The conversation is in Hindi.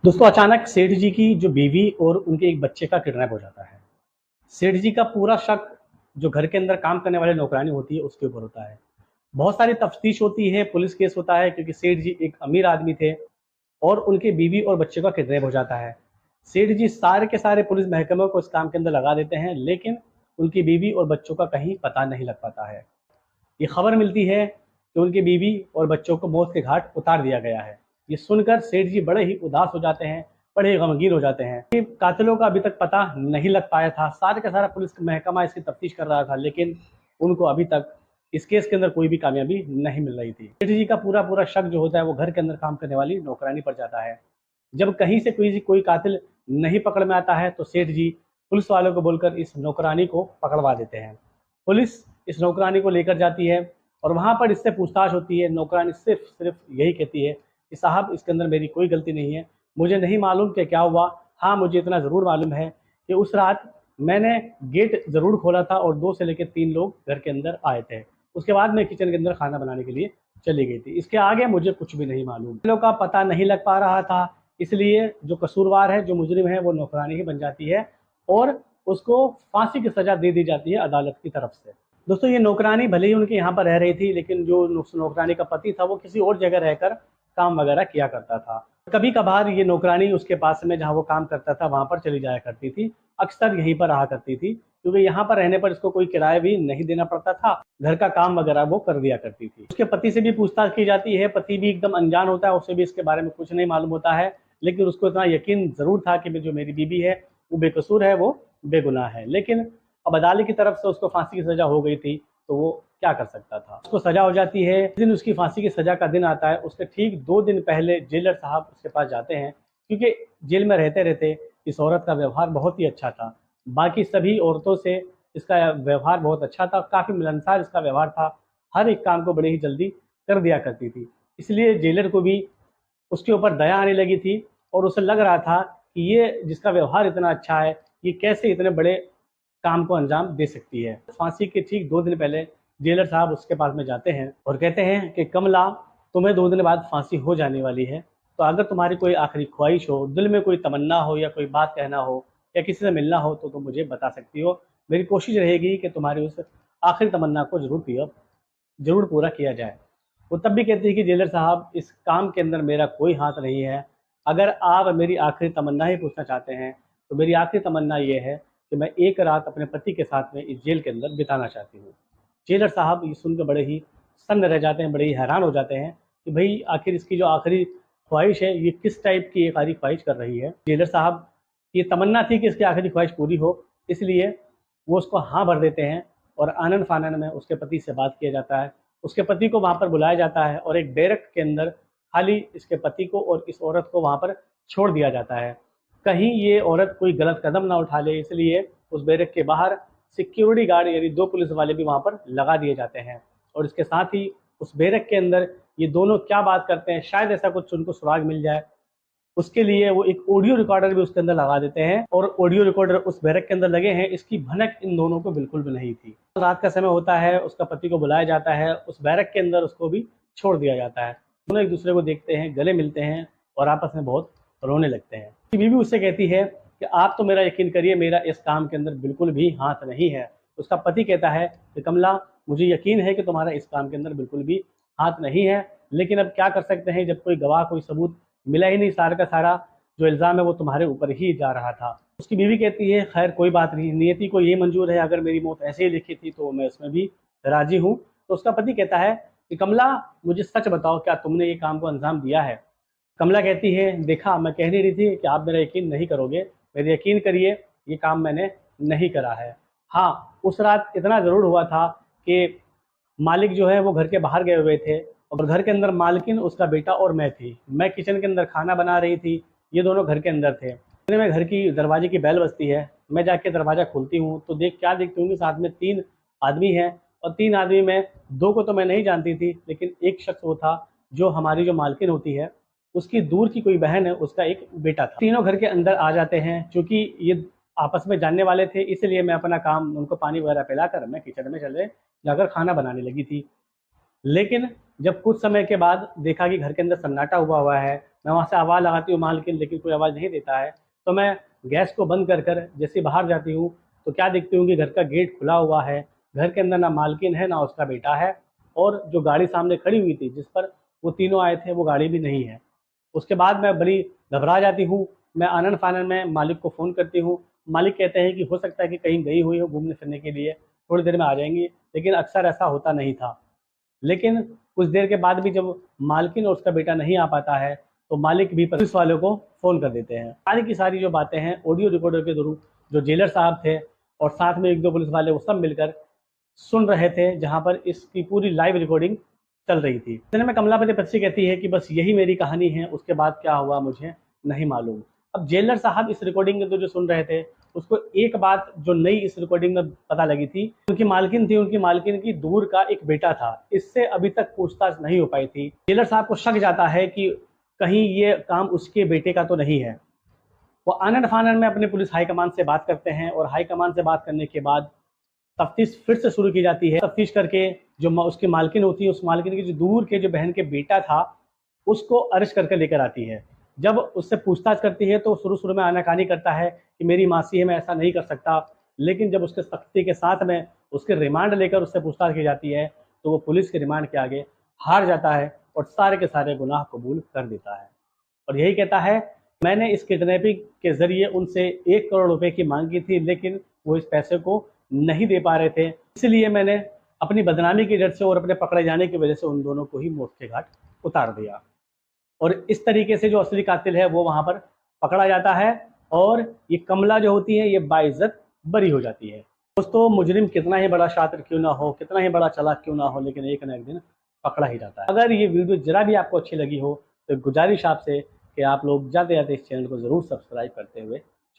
दोस्तों अचानक सेठ जी की जो बीवी और उनके एक बच्चे का किडनैप हो जाता है। सेठ जी का पूरा शक जो घर के अंदर काम करने वाले नौकरानी होती है उसके ऊपर होता है। बहुत सारी तफ्तीश होती है, पुलिस केस होता है क्योंकि सेठ जी एक अमीर आदमी थे और उनके बीवी और बच्चे का किडनैप हो जाता है। सेठ जी सारे के सारे पुलिस महकमों को इस काम के अंदर लगा देते हैं, लेकिन उनकी बीवी और बच्चों का कहीं पता नहीं लग पाता है। ये खबर मिलती है कि उनकी बीवी और बच्चों को मौत के घाट उतार दिया गया है। ये सुनकर सेठ जी बड़े ही उदास हो जाते हैं, बड़े ही गमगीन हो जाते हैं कि कातिलों का अभी तक पता नहीं लग पाया था। सारे का सारा पुलिस महकमा इसकी तफ्तीश कर रहा था, लेकिन उनको अभी तक इस केस के अंदर कोई भी कामयाबी नहीं मिल रही थी। सेठ जी का पूरा पूरा शक जो होता है वो घर के अंदर काम करने वाली नौकरानी पर जाता है। जब कहीं से कोई कातिल नहीं पकड़ में आता है तो सेठ जी पुलिस वालों को बोलकर इस नौकरानी को पकड़वा देते हैं। पुलिस इस नौकरानी को लेकर जाती है और वहाँ पर इससे पूछताछ होती है। नौकरानी सिर्फ सिर्फ यही कहती है कि साहब इसके अंदर मेरी कोई गलती नहीं है, मुझे नहीं मालूम कि क्या हुआ। हाँ, मुझे इतना ज़रूर मालूम है कि उस रात मैंने गेट ज़रूर खोला था और 2 से लेकर 3 लोग घर के अंदर आए थे। उसके बाद मैं किचन के अंदर खाना बनाने के लिए चली गई थी। इसके आगे मुझे कुछ भी नहीं मालूम। लोग का पता नहीं लग पा रहा था, इसलिए जो कसूरवार है, जो मुजरिम है, वो नौकरानी ही बन जाती है और उसको फांसी की सज़ा दे दी जाती है अदालत की तरफ से। दोस्तों ये नौकरानी भले ही उनके यहाँ पर रह रही थी, लेकिन जो नौकरानी का पति था वो किसी और जगह रहकर काम वगैरह किया करता था। कभी कभार ये नौकरानी उसके पास में जहाँ वो काम करता था वहाँ पर चली जाया करती थी। अक्सर यहीं पर रहा करती थी क्योंकि यहाँ पर रहने पर इसको कोई किराया भी नहीं देना पड़ता था। घर का काम वगैरह वो कर दिया करती थी। उसके पति से भी पूछताछ की जाती है। पति भी एकदम अनजान होता है, उसे भी इसके बारे में कुछ नहीं मालूम होता है, लेकिन उसको इतना यकीन जरूर था कि जो मेरी बीबी है वो बेकसूर है, वो बेगुनाह है। लेकिन अब अदालत की तरफ से उसको फांसी की सजा हो गई थी, तो वो क्या कर सकता था। उसको सजा हो जाती है। जिस दिन उसकी फांसी की सजा का दिन आता है उसके ठीक 2 दिन पहले जेलर साहब उसके पास जाते हैं, क्योंकि जेल में रहते रहते इस औरत का व्यवहार बहुत ही अच्छा था। बाकी सभी औरतों से इसका व्यवहार बहुत अच्छा था, काफ़ी मिलनसार इसका व्यवहार था। हर एक काम को बड़े ही जल्दी कर दिया करती थी, इसलिए जेलर को भी उसके ऊपर दया आने लगी थी और उसे लग रहा था कि ये जिसका व्यवहार इतना अच्छा है, ये कैसे इतने बड़े काम को अंजाम दे सकती है। फांसी के ठीक 2 दिन पहले जेलर साहब उसके पास में जाते हैं और कहते हैं कि कमला, तुम्हें 2 दिन बाद फांसी हो जाने वाली है, तो अगर तुम्हारी कोई आखिरी ख्वाहिश हो, दिल में कोई तमन्ना हो या कोई बात कहना हो या किसी से मिलना हो, तो तुम मुझे बता सकती हो। मेरी कोशिश रहेगी कि तुम्हारी उस आखिरी तमन्ना को ज़रूर पूरा किया जाए। वो तब भी कहती है कि जेलर साहब, इस काम के अंदर मेरा कोई हाथ नहीं है। अगर आप मेरी आखिरी तमन्ना ही पूछना चाहते हैं तो मेरी आखिरी तमन्ना ये है कि मैं एक रात अपने पति के साथ में इस जेल के अंदर बिताना चाहती हूँ। जेलर साहब ये सुनकर बड़े ही सन्न रह जाते हैं, बड़े ही हैरान हो जाते हैं कि भाई आखिर इसकी जो आखिरी ख्वाहिश है ये किस टाइप की एक आखिरी ख्वाहिश कर रही है। जेलर साहब ये तमन्ना थी कि इसकी आखिरी ख्वाहिश पूरी हो, इसलिए वो उसको हाँ भर देते हैं और आनन फानन में उसके पति से बात किया जाता है। उसके पति को वहाँ पर बुलाया जाता है और एक बैरक के अंदर खाली इसके पति को और इस औरत को वहाँ पर छोड़ दिया जाता है। कहीं ये औरत कोई गलत कदम ना उठा ले, इसलिए उस बैरक के बाहर सिक्योरिटी गार्ड यानी 2 पुलिस वाले भी वहाँ पर लगा दिए जाते हैं। और इसके साथ ही उस बैरक के अंदर ये दोनों क्या बात करते हैं, शायद ऐसा कुछ उनको सुराग मिल जाए, उसके लिए वो एक ऑडियो रिकॉर्डर भी उसके अंदर लगा देते हैं। और ऑडियो रिकॉर्डर उस बैरक के अंदर लगे हैं, इसकी भनक इन दोनों को बिल्कुल भी नहीं थी। रात का समय होता है, उसका पति को बुलाया जाता है, उस बैरक के अंदर उसको भी छोड़ दिया जाता है। दोनों एक दूसरे को देखते हैं, गले मिलते हैं और आपस में बहुत रोने लगते हैं। उसकी बीवी उससे कहती है कि आप तो मेरा यकीन करिए, मेरा इस काम के अंदर बिल्कुल भी हाथ नहीं है। उसका पति कहता है कि कमला, मुझे यकीन है कि तुम्हारा इस काम के अंदर बिल्कुल भी हाथ नहीं है, लेकिन अब क्या कर सकते हैं, जब कोई गवाह कोई सबूत मिला ही नहीं, सारा का सारा जो इल्ज़ाम है वो तुम्हारे ऊपर ही जा रहा था। उसकी बीवी कहती है खैर कोई बात नहीं, नियति को ये मंजूर है, अगर मेरी मौत ऐसे ही लिखी थी तो मैं उसमें भी राजी हूँ। तो उसका पति कहता है कि कमला, मुझे सच बताओ, क्या तुमने ये काम को अंजाम दिया है। कमला कहती है देखा, मैं कह नहीं रही थी कि आप मेरा यकीन नहीं करोगे, मेरे यकीन करिए, ये काम मैंने नहीं करा है। हाँ, उस रात इतना ज़रूर हुआ था कि मालिक जो है वो घर के बाहर गए हुए थे और घर के अंदर मालकिन, उसका बेटा और मैं थी। मैं किचन के अंदर खाना बना रही थी, ये दोनों घर के अंदर थे। इतने में घर की दरवाजे की बेल बजती है। मैं जाके दरवाज़ा खोलती हूँ तो क्या देखती हूँ कि साथ में 3 आदमी हैं और 3 आदमी में 2 को तो मैं नहीं जानती थी, लेकिन एक शख्स वो था जो हमारी जो मालकिन होती है उसकी दूर की कोई बहन है, उसका एक बेटा था। तीनों घर के अंदर आ जाते हैं। चूँकि ये आपस में जानने वाले थे, इसलिए मैं अपना काम, उनको पानी वगैरह पिलाकर मैं किचन में चले जाकर खाना बनाने लगी थी। लेकिन जब कुछ समय के बाद देखा कि घर के अंदर सन्नाटा हुआ है मैं वहाँ से आवाज़ लगाती हूँ मालकिन, लेकिन कोई आवाज़ नहीं देता है। तो मैं गैस को बंद कर कर जैसे बाहर जाती हूँ तो क्या देखती हूँ कि घर का गेट खुला हुआ है, घर के अंदर ना मालकिन है ना उसका बेटा है, और जो गाड़ी सामने खड़ी हुई थी जिस पर वो तीनों आए थे वो गाड़ी भी नहीं है। उसके बाद मैं बड़ी घबरा जाती हूँ। मैं आनन-फानन में मालिक को फ़ोन करती हूँ। मालिक कहते हैं कि हो सकता है कि कहीं गई हुई हो घूमने-फिरने के लिए, थोड़ी देर में आ जाएँगी, लेकिन अक्सर ऐसा होता नहीं था। लेकिन कुछ देर के बाद भी जब मालकिन और उसका बेटा नहीं आ पाता है, तो मालिक भी पुलिस वालों को फ़ोन कर देते हैं। सारी की सारी जो बातें हैं ऑडियो रिकॉर्डर के थ्रू जो जेलर साहब थे और साथ में 1-2 पुलिस वाले वो सब मिलकर सुन रहे थे, जहाँ पर इसकी पूरी लाइव रिकॉर्डिंग चल रही थी। इतने में कमलापति बच्ची कहती है कि बस यही मेरी कहानी है, उसके बाद क्या हुआ मुझे नहीं मालूम। अब जेलर साहब इस रिकॉर्डिंग में तो जो सुन रहे थे, उसको एक बात जो नई इस रिकॉर्डिंग में पता लगी थी, उनकी मालकिन थी, उनकी मालकिन की दूर का एक बेटा था। इससे अभी तक पूछताछ नहीं हो पाई थी। जेलर साहब को शक जाता है कि कहीं ये काम उसके बेटे का तो नहीं है। वो आनन-फानन में अपने पुलिस हाईकमान से बात करते हैं और हाईकमान से बात करने के बाद तफ्तीश फिर से शुरू की जाती है। तफ्तीश करके जो उसकी मालकिन होती है, उस मालकिन की जो दूर के जो बहन के बेटा था, उसको अरेस्ट करके लेकर आती है। जब उससे पूछताछ करती है तो शुरू-शुरू में आनाकानी करता है कि मेरी मासी है, मैं ऐसा नहीं कर सकता। लेकिन जब उसके सख्ती के साथ में उसके रिमांड लेकर उससे पूछताछ की जाती है, तो वो पुलिस के रिमांड के आगे हार जाता है और सारे के सारे गुनाह कबूल कर देता है। और यही कहता है, मैंने इस किडनैपिंग के ज़रिए उनसे 1 करोड़ रुपए की माँगी थी, लेकिन वो इस पैसे को नहीं दे पा रहे थे। इसलिए मैंने अपनी बदनामी की डर से और अपने पकड़े जाने की वजह से उन दोनों को ही मौत के घाट उतार दिया। और इस तरीके से जो असली कातिल है वो वहाँ पर पकड़ा जाता है और ये कमला जो होती है ये बाइज़्ज़त बरी हो जाती है। दोस्तों, मुजरिम कितना ही बड़ा शातिर क्यों ना हो, कितना ही बड़ा चालाक क्यों ना हो, लेकिन एक ना एक दिन पकड़ा ही जाता है। अगर ये वीडियो ज़रा भी आपको अच्छी लगी हो तो गुजारिश आपसे कि आप लोग जाते-जाते इस चैनल को ज़रूर सब्सक्राइब करते हुए